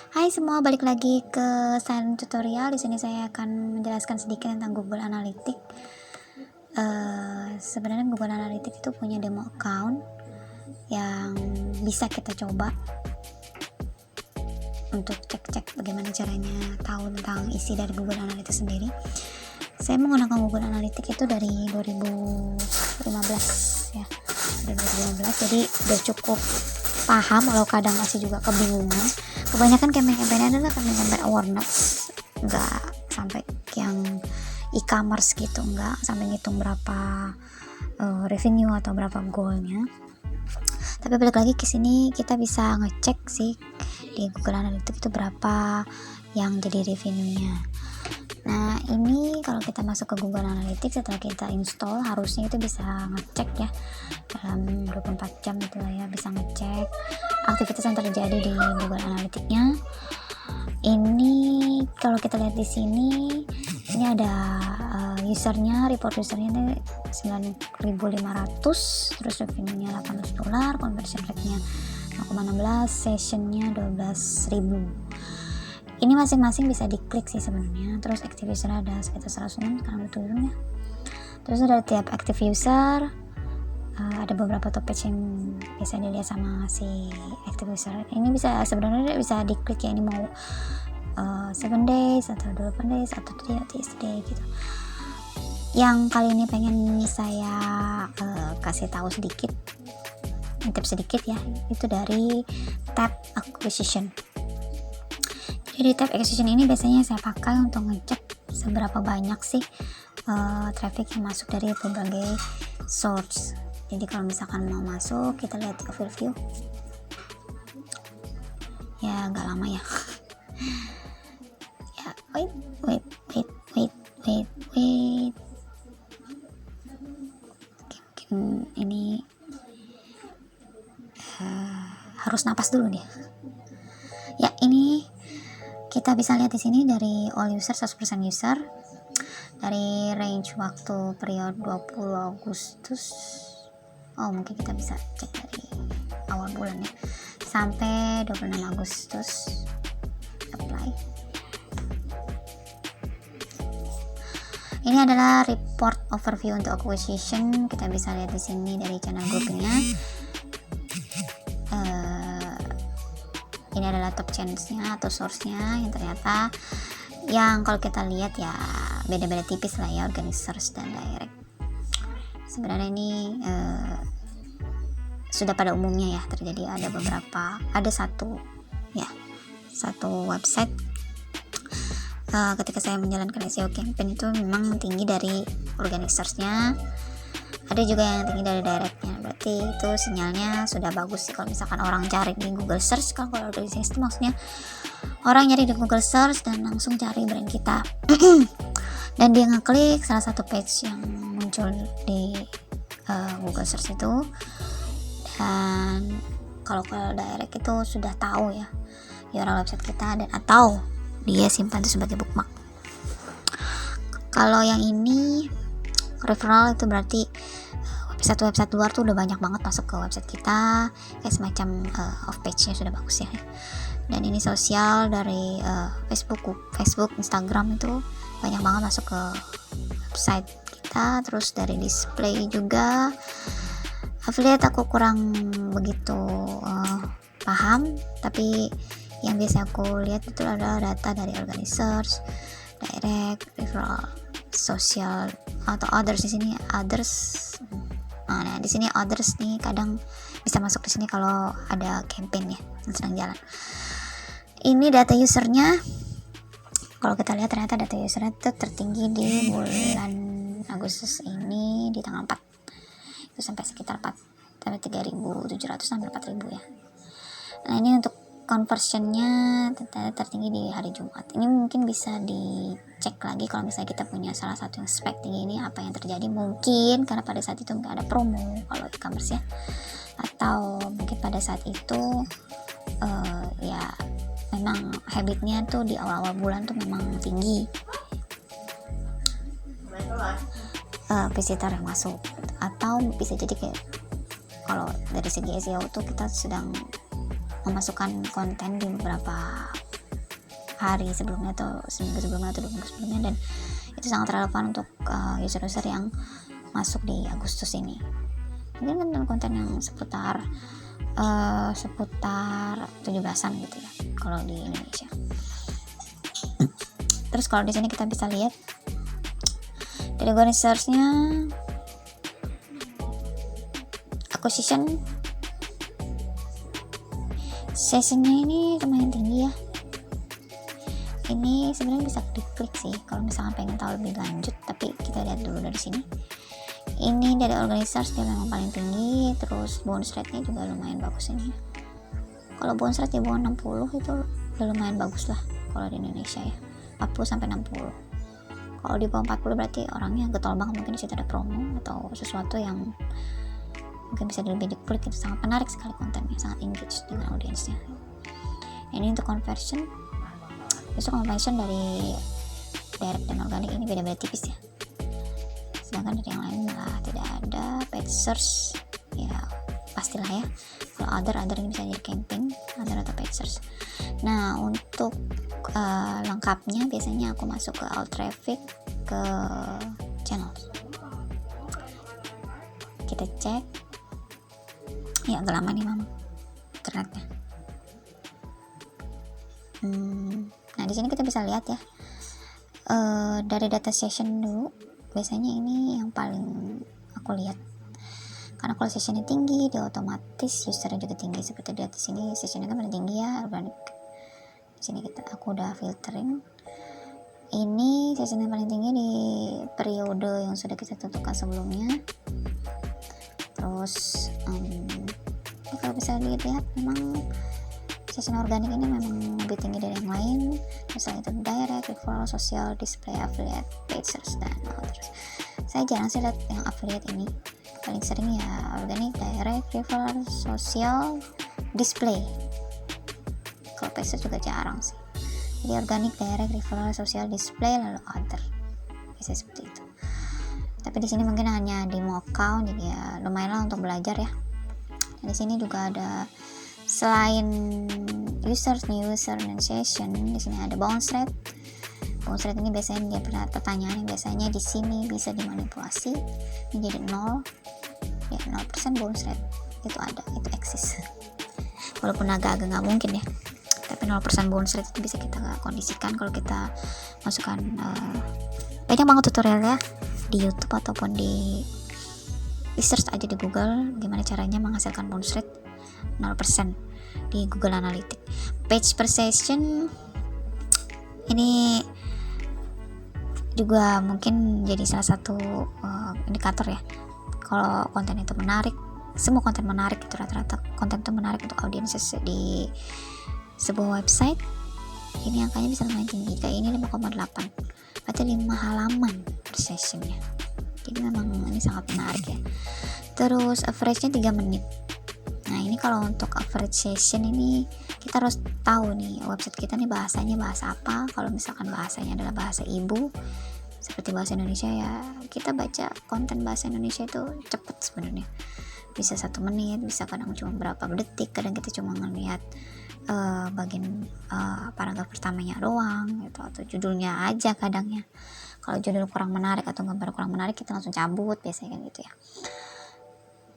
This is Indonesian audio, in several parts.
Hai semua, balik lagi ke Silent Tutorial. Di sini saya akan menjelaskan sedikit tentang Google Analytics. Sebenarnya Google Analytics itu punya demo account yang bisa kita coba untuk cek-cek bagaimana caranya tahu tentang isi dari Google Analytics sendiri. Saya menggunakan Google Analytics itu dari 2015 ya, 2015. Jadi udah cukup paham, walau kadang masih juga kebingungan. Kebanyakan campaign-campaign adalah campaign awareness, nggak sampai yang e-commerce gitu, nggak sampai ngitung berapa revenue atau berapa goalnya. Tapi balik lagi ke sini, kita bisa ngecek sih di Google Analytics itu berapa yang jadi revenue-nya. Nah, ini kalau kita masuk ke Google Analytics, setelah kita install, harusnya itu bisa ngecek ya dalam 24 jam gitu lah ya, bisa ngecek aktivitas yang terjadi di Google Analytics-nya. Ini kalau kita lihat di sini, ini ada usernya, report usernya ini 9.500, terus revenue-nya $800, conversion rate-nya 0,16, session-nya 12.000. Ini masing-masing bisa diklik sih sebenarnya. Terus active user ada sekitar 100 karena udah turun ya. Terus ada tiap active user, ada beberapa top page yang bisa dilihat sama si active user. Ini bisa sebenarnya bisa diklik ya, ini mau 7 days atau 8 days atau 3 days gitu. Yang kali ini pengen saya kasih tahu sedikit, tips sedikit ya, itu dari tab acquisition. Jadi tab acquisition ini biasanya saya pakai untuk ngecek seberapa banyak sih traffic yang masuk dari berbagai source. Jadi kalau misalkan mau masuk, kita lihat di overview. Ya agak lama ya. Ya, wait. Mungkin ini harus napas dulu dia. Ya, ini kita bisa lihat di sini dari all user, 100% user, dari range waktu periode 20 Agustus. Oh, mungkin kita bisa cek dari awal bulan ya, sampai 26 Agustus. Apply. Ini adalah report overview untuk acquisition. Kita bisa lihat di sini dari channel groupingnya. Ini adalah top channels-nya atau source-nya yang ternyata yang kalau kita lihat ya beda-beda tipis lah ya, organic search dan direct. Sebenarnya ini sudah pada umumnya ya terjadi, ada beberapa, ada satu website ketika saya menjalankan SEO campaign itu memang tinggi dari organic search-nya, ada juga yang tinggi dari direct-nya. Berarti itu sinyalnya sudah bagus sih kalau misalkan orang cari di Google Search. Kalau dari sini itu maksudnya orang nyari di Google Search dan langsung cari brand kita dan dia ngeklik salah satu page yang muncul di Google Search itu. Dan kalau ke direct itu sudah tahu ya URL website kita, dan atau dia simpan itu sebagai bookmark. Kalau yang ini referral, itu berarti website luar tuh udah banyak banget masuk ke website kita, kayak semacam off page-nya sudah bagus ya. Dan ini sosial dari Facebook, Instagram itu banyak banget masuk ke website kita. Terus dari display juga, affiliate aku kurang begitu paham, tapi yang biasa aku lihat itu adalah data dari organic search, direct, referral, sosial atau others. Di sini others. Nah, di sini others nih kadang bisa masuk di sini kalau ada campaign ya yang sedang jalan. Ini data usernya. Kalau kita lihat ternyata data usernya itu tertinggi di bulan Agustus ini di tanggal 4. Itu sampai sekitar 3.700 sampai 4.000 ya. Nah, ini untuk conversionnya tertinggi di hari Jumat. Ini mungkin bisa dicek lagi kalau misalnya kita punya salah satu yang spek tinggi ini, apa yang terjadi. Mungkin karena pada saat itu nggak ada promo kalau e-commerce ya, atau mungkin pada saat itu ya memang habitnya tuh di awal-awal bulan tuh memang tinggi visitor yang masuk. Atau bisa jadi kayak kalau dari segi SEO tuh kita sedang memasukkan konten di beberapa hari sebelumnya atau seminggu sebelumnya atau 2 minggu sebelumnya, dan itu sangat relevan untuk user-user yang masuk di Agustus ini. Mungkin konten yang seputar 17-an gitu ya kalau di Indonesia. Terus kalau di sini kita bisa lihat dari organizers-nya, acquisition sessionnya ini lumayan tinggi ya. Ini sebenarnya bisa diklik sih kalau misalnya pengen tahu lebih lanjut, tapi kita lihat dulu dari sini. Ini dari organizers dia memang paling tinggi, terus bounce rate-nya juga lumayan bagus ini. Kalau bounce rate di bawah 60 itu udah lumayan bagus lah kalau di Indonesia ya. 40 sampai 60. Kalau di bawah 40 berarti orangnya getol banget, mungkin di situ ada promo atau sesuatu yang mungkin bisa lebih diklik. Itu sangat menarik sekali kontennya, sangat engage dengan audiensnya. Ini untuk conversion. Besok conversion dari direct dan organik ini beda-beda tipis ya. Sedangkan dari yang lain malah tidak ada. Paid search ya pastilah ya. Kalau other ini bisa jadi campaign, other atau paid search. Nah untuk lengkapnya biasanya aku masuk ke all traffic, ke channel. Kita cek. Ya agak lama nih mam internetnya. Nah di sini kita bisa lihat ya, dari data session dulu. Biasanya ini yang paling aku lihat, karena kalau sessionnya tinggi dia otomatis usernya juga tinggi. Seperti di atas sini sessionnya kan paling tinggi ya, organik. Di sini aku udah filtering. Ini session yang paling tinggi di periode yang sudah kita tentukan sebelumnya. Terus kalau bisa dilihat memang session organik ini memang lebih tinggi dari yang lain. Misalnya itu direct, referral, social, display, affiliate, paid search, dan terus. Saya jarang sih lihat yang affiliate ini. Paling sering ya organik, direct, referral, social, display. Kalau paid search juga jarang sih. Jadi organik, direct, referral, social, display, lalu other. Biasanya seperti itu. Tapi di sini mungkin hanya demo account, jadi ya lumayan lah untuk belajar ya. Dan di sini juga ada selain user, new user, dan session, di sini ada bounce rate. Bounce rate ini biasanya dia pertanyaan yang biasanya di sini bisa dimanipulasi menjadi 0. Ya 0% bounce rate itu ada, itu eksis. Walaupun agak-agak nggak mungkin ya. Tapi 0% bounce rate itu bisa kita kondisikan kalau kita masukkan banyak banget tutorial ya di YouTube ataupun di search aja di Google gimana caranya menghasilkan bounce rate 0% di Google Analytics. Page per session ini juga mungkin jadi salah satu indikator ya. Kalau konten itu menarik, semua konten menarik itu rata-rata konten itu menarik untuk audiens di sebuah website. Ini angkanya bisa lumayan tinggi. Kayak ini 5,8. Berarti 5 halaman per sessionnya. Jadi memang ini sangat menarik ya. Terus average-nya 3 menit. Nah ini kalau untuk average session ini kita harus tahu nih website kita nih bahasanya bahasa apa. Kalau misalkan bahasanya adalah bahasa ibu seperti bahasa Indonesia ya, kita baca konten bahasa Indonesia itu cepet sebenarnya. Bisa 1 menit, bisa kadang cuma berapa detik, kadang kita cuma ngelihat bagian paragraf pertamanya doang gitu, atau judulnya aja kadangnya. Kalau judul kurang menarik atau gambar kurang menarik kita langsung cabut biasanya kan gitu ya.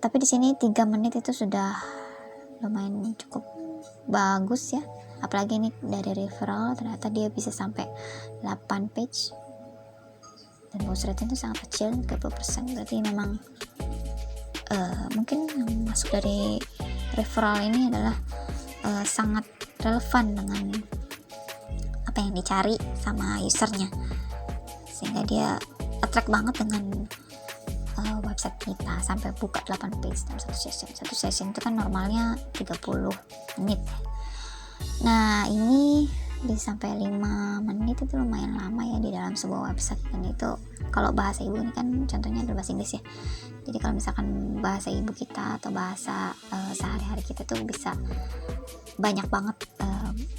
Tapi di sini 3 menit itu sudah lumayan cukup bagus ya. Apalagi ini dari referral ternyata dia bisa sampai 8 page. Dan bounce rate itu sangat kecil, 30%. Berarti memang mungkin yang masuk dari referral ini adalah sangat relevan dengan apa yang dicari sama usernya, sehingga dia attract banget dengan website kita sampai buka 8 page dalam satu session itu kan normalnya 30 menit. Nah ini bisa sampai 5 menit itu lumayan lama ya di dalam sebuah website. Dan itu kalau bahasa ibu ini kan contohnya adalah bahasa Inggris ya, jadi kalau misalkan bahasa ibu kita atau bahasa sehari-hari kita tuh bisa banyak banget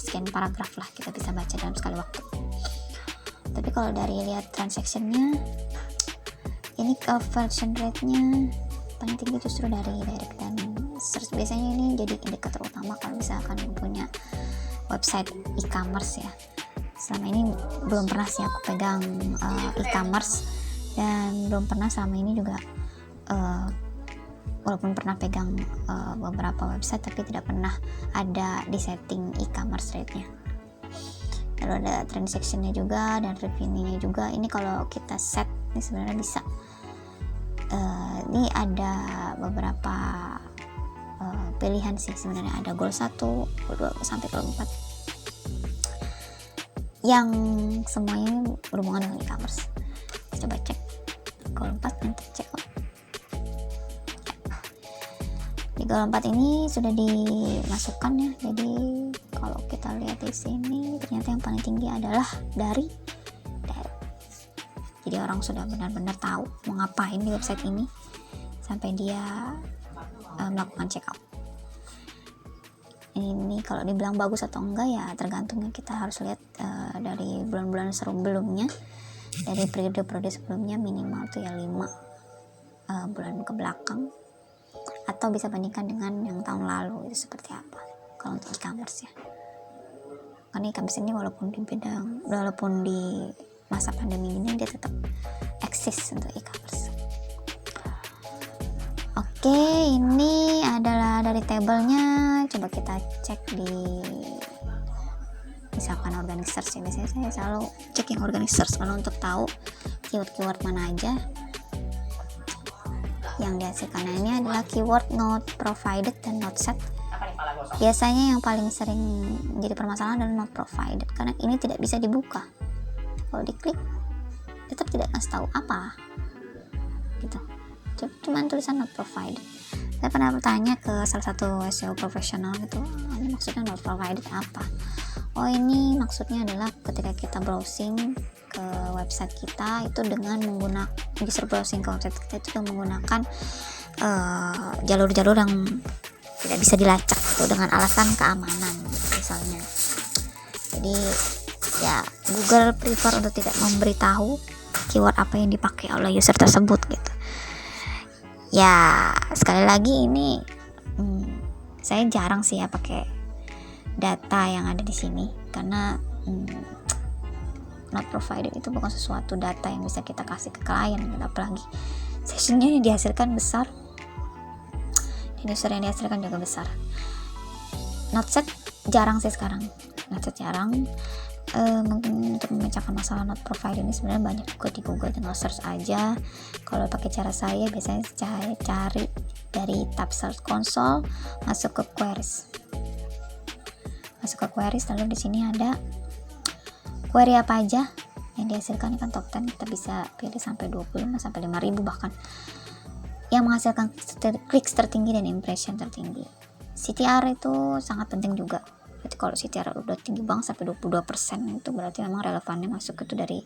sekian paragraf lah kita bisa baca dalam sekali waktu. Tapi kalau dari lihat transactionnya, ini conversion rate-nya paling tinggi justru dari direct dan search. Biasanya ini jadi indikator utama kalau misalkan punya website e-commerce ya. selama ini belum pernah sih aku pegang e-commerce, dan belum pernah selama ini juga walaupun pernah pegang beberapa website, tapi tidak pernah ada di setting e-commerce rate-nya. Lalu ada transaction-nya juga dan revenue-nya juga. Ini kalau kita set ini sebenarnya bisa. Ini ada beberapa pilihan sih sebenarnya. Ada goal 1, goal 2 sampai goal 4 yang semuanya berhubungan dengan e-commerce. Coba cek goal 4, nanti cek out. Di goal 4 ini sudah dimasukkan ya. Jadi kalau kita lihat di sini ternyata yang paling tinggi adalah dari direct. Jadi orang sudah benar-benar tahu mau ngapain di website ini sampai dia melakukan check out. Ini kalau dibilang bagus atau enggak ya tergantungnya, kita harus lihat dari bulan-bulan sebelumnya, dari periode-periode sebelumnya, minimal tuh ya 5 bulan ke belakang, atau bisa bandingkan dengan yang tahun lalu itu seperti apa kalau untuk e-commerce ya. Karena e-commerce ini walaupun di masa pandemi ini dia tetap eksis untuk e-commerce. Oke, ini adalah dari tabelnya. Coba kita cek di misalkan organic search ya. Biasanya saya selalu cek yang organic search kalau untuk tahu keyword-keyword mana aja yang dihasilkan. Nah, ini adalah keyword not provided dan not set. Biasanya yang paling sering jadi permasalahan adalah not provided, karena ini tidak bisa dibuka. Kalau diklik tetap tidak ngasih tahu apa gitu, cuman tulisan not provided. Saya pernah bertanya ke salah satu SEO profesional gitu, ini maksudnya not provided apa? Oh, ini maksudnya adalah ketika kita browsing ke website kita itu dengan menggunakan browsing ke website kita itu dengan menggunakan jalur-jalur yang tidak bisa dilacak gitu, dengan alasan keamanan misalnya. Jadi ya Google prefer untuk tidak memberitahu keyword apa yang dipakai oleh user tersebut gitu. Ya sekali lagi ini saya jarang sih ya pakai data yang ada di sini, karena not provided itu bukan sesuatu data yang bisa kita kasih ke klien, apalagi sessionnya yang dihasilkan besar dan user yang dihasilkan juga besar. Not set jarang sih sekarang, not set jarang. Mungkin untuk memecahkan masalah not provided ini sebenarnya banyak juga di Google, tinggal search aja. Kalau pakai cara saya biasanya saya cari dari tab search console, masuk ke queries, lalu di sini ada query apa aja yang dihasilkan, kan top 10 kita bisa pilih sampai 25 sampai 5.000 bahkan, yang menghasilkan clicks tertinggi dan impression tertinggi. CTR itu sangat penting juga. Berarti kalau CTR udah tinggi banget sampai 22%, itu berarti memang relevannya masuk itu dari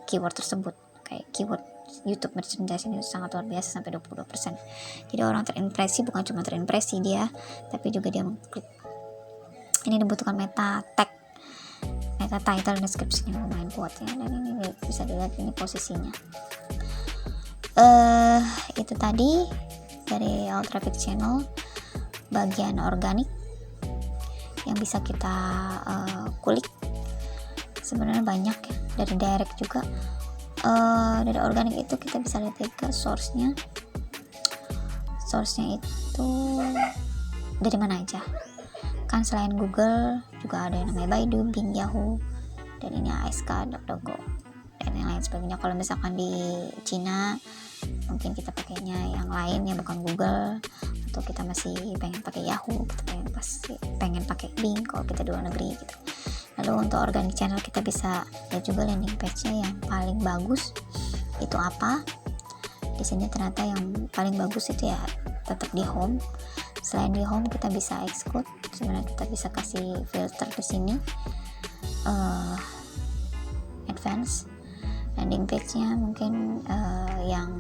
keyword tersebut. Kayak keyword YouTube merchandising itu sangat luar biasa sampai 22%. Jadi orang terinimpresi, bukan cuma terinimpresi dia, tapi juga dia mengklik. Ini dibutuhkan meta tag, meta title, description yang lumayan kuat ya. Dan ini bisa dilihat ini posisinya. Itu tadi dari all traffic channel bagian organik yang bisa kita kulik. Sebenarnya banyak ya, dari direct juga. Dari organik itu kita bisa lihat juga source-nya itu dari mana aja. Kan selain Google juga ada yang namanya Baidu, Bing, Yahoo, dan ini ASK, DuckDuckGo, dan yang lain sebagainya. Kalau misalkan di Cina mungkin kita pakainya yang lain yang bukan Google, atau kita masih pengen pakai Yahoo, kita pengen pakai Bing kalau kita di luar negeri gitu. Lalu untuk organic channel kita bisa lihat juga landing page-nya yang paling bagus itu apa. Di sini ternyata yang paling bagus itu ya tetap di home. Selain di home kita bisa exclude, sebenarnya kita bisa kasih filter di sini. Advance landing page-nya mungkin yang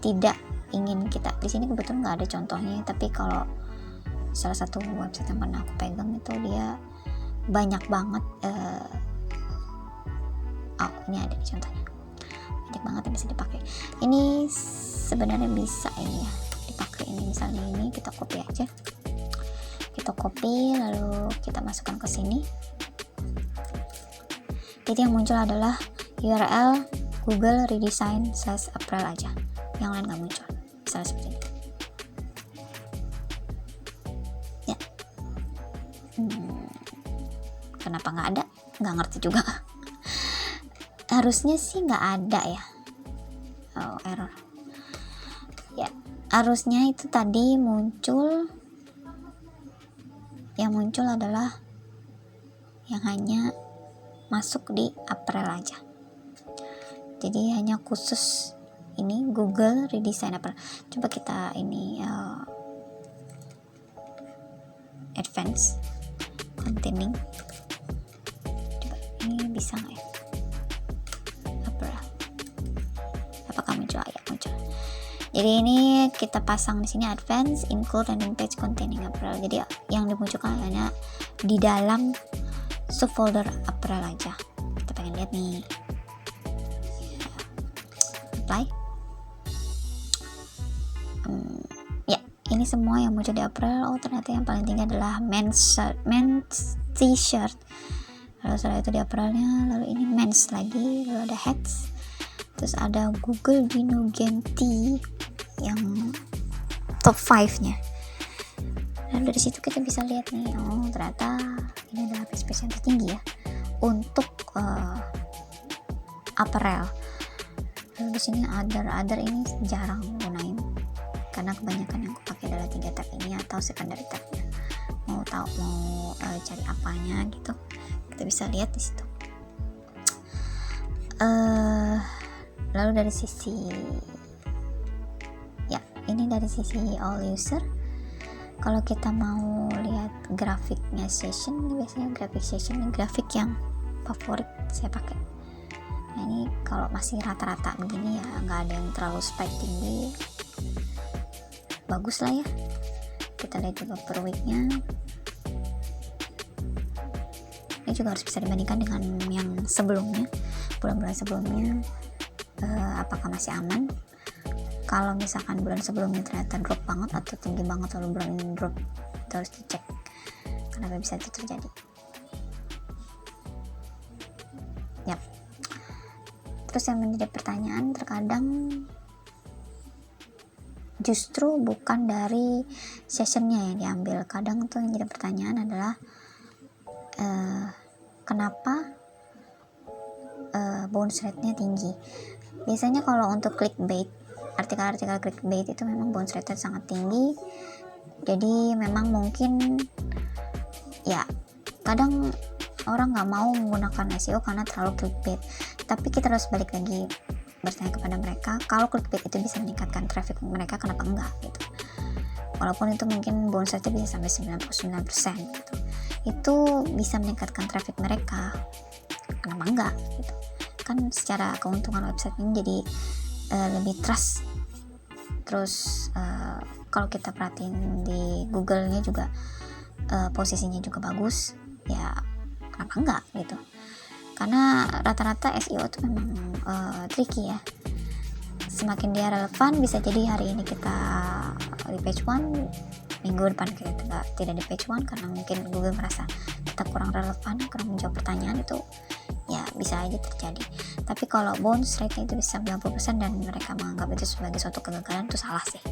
tidak ingin kita, di sini kebetulan nggak ada contohnya, tapi kalau salah satu website yang pernah aku pegang itu dia banyak banget ini ada contohnya, banyak banget yang bisa dipakai. Ini sebenarnya bisa ini ya dipakai, ini misalnya ini kita copy aja, kita copy lalu kita masukkan ke sini. Jadi yang muncul adalah URL Google redesign /April aja, yang lain nggak muncul, misalnya seperti ini ya. Kenapa nggak ada, nggak ngerti juga. Harusnya sih nggak ada ya. Error ya, harusnya itu tadi muncul, yang muncul adalah yang hanya masuk di April aja. Jadi hanya khusus ini Google redesign April. Coba kita ini advance containing, coba ini bisa nggak ya April, apakah muncul? Ya muncul. Jadi ini kita pasang di sini advance include landing page containing April. Jadi yang dimunculkan hanya di dalam subfolder April aja. Kita pengen lihat nih. Apply. Ya, ini semua yang muncul di April. Oh, ternyata yang paling tinggi adalah men's t-shirt. Lalu setelah itu di Aprilnya, lalu ini men's lagi, lalu ada hats. Terus ada Google Dino Game T yang top 5-nya. Dan dari situ kita bisa lihat nih, oh ternyata ini adalah space yang tertinggi ya untuk April. Lalu di sini other ini jarang gunain karena kebanyakan yang aku pakai adalah 3 tab ini atau secondary tabnya. Mau cari apanya gitu, kita bisa lihat di situ. Lalu dari sisi ya, ini dari sisi all user. Kalau kita mau lihat grafiknya session, ini biasanya grafik session, ini grafik yang favorit saya pakai. Nah ini kalau masih rata-rata begini ya, nggak ada yang terlalu spike tinggi, bagus lah ya. Kita lihat juga per weeknya, ini juga harus bisa dibandingkan dengan yang sebelumnya, bulan-bulan sebelumnya, apakah masih aman. Kalau misalkan bulan sebelumnya ternyata drop banget atau tinggi banget lalu bulan ini drop, itu harus dicek kenapa bisa itu terjadi. Yap. Terus yang menjadi pertanyaan, terkadang justru bukan dari sessionnya yang diambil. Kadang tuh yang jadi pertanyaan adalah kenapa bounce rate-nya tinggi. Biasanya kalau untuk clickbait, artikel-artikel clickbait itu memang bounce rate-nya sangat tinggi. Jadi memang mungkin ya kadang orang nggak mau menggunakan SEO karena terlalu clickbait. Tapi kita harus balik lagi bertanya kepada mereka, kalau clickbait itu bisa meningkatkan traffic mereka, kenapa enggak gitu. Walaupun itu mungkin bounce rate bisa sampai 99% gitu. Itu bisa meningkatkan traffic mereka, kenapa enggak gitu. Kan secara keuntungan website ini jadi lebih trust. Terus kalau kita perhatiin di Google-nya juga posisinya juga bagus, ya kenapa enggak gitu. Karena rata-rata SEO itu memang tricky ya. Semakin dia relevan, bisa jadi hari ini kita di page 1, minggu depan kita tidak di page 1 karena mungkin Google merasa kita kurang relevan, kurang menjawab pertanyaan, itu ya bisa aja terjadi. Tapi kalau bounce rate itu bisa 90% dan mereka menganggap itu sebagai suatu kegagalan, itu salah sih.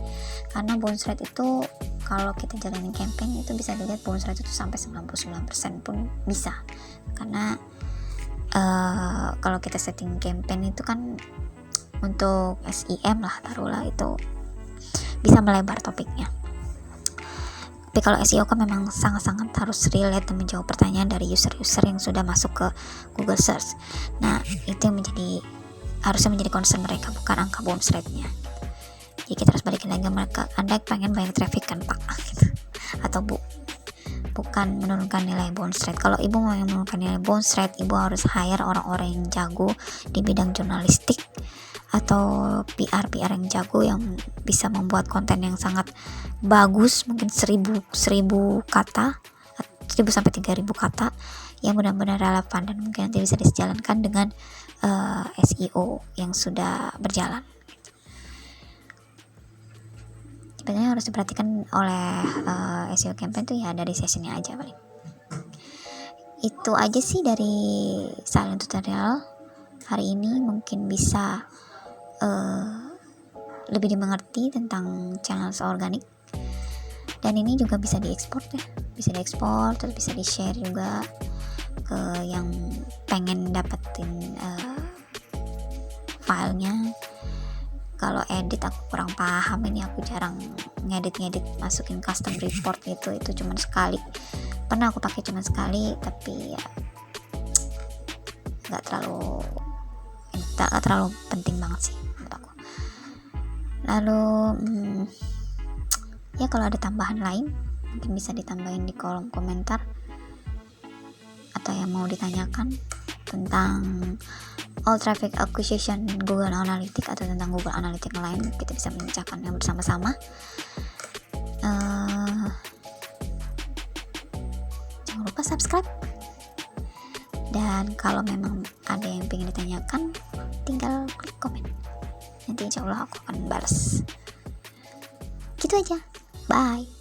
Karena bounce rate itu kalau kita jalanin campaign itu bisa dilihat bounce rate itu sampai 99% pun bisa. Karena kalau kita setting campaign itu kan untuk SEM lah, taruhlah itu bisa melebar topiknya. Tapi kalau SEO kan memang sangat-sangat harus relate dan menjawab pertanyaan dari user-user yang sudah masuk ke Google Search. Nah itu yang harusnya menjadi concern mereka, bukan angka bounce rate-nya. Jadi kita harus balikin lagi mereka, Anda pengen banyak traffic kan Pak gitu. Atau Bu, bukan menurunkan nilai bounce rate. Kalau Ibu mau menurunkan nilai bounce rate, Ibu harus hire orang-orang yang jago di bidang jurnalistik atau PR yang jago yang bisa membuat konten yang sangat bagus, mungkin 1000 kata, 1000 sampai 3000 kata yang benar-benar relevan dan mungkin nanti bisa dijalankan dengan SEO yang sudah berjalan. sebenarnya harus diperhatikan oleh SEO campaign tuh ya dari sessionnya aja paling. Itu aja sih dari silent tutorial hari ini, mungkin bisa lebih dimengerti tentang channel organik. Dan ini juga bisa diekspor ya, bisa diekspor terus bisa di share juga ke yang pengen dapetin filenya. Kalau edit aku kurang paham, ini aku jarang ngedit masukin custom report gitu, itu cuma sekali pernah aku pakai cuma sekali, tapi ya nggak terlalu penting banget sih menurut aku. Lalu ya kalau ada tambahan lain mungkin bisa ditambahin di kolom komentar, atau yang mau ditanyakan tentang all traffic acquisition Google Analytics atau tentang Google Analytics lain, kita bisa memecahkannya bersama-sama. Jangan lupa subscribe, dan kalau memang ada yang pengen ditanyakan tinggal klik komen, nanti insya Allah aku akan balas. Gitu aja, bye.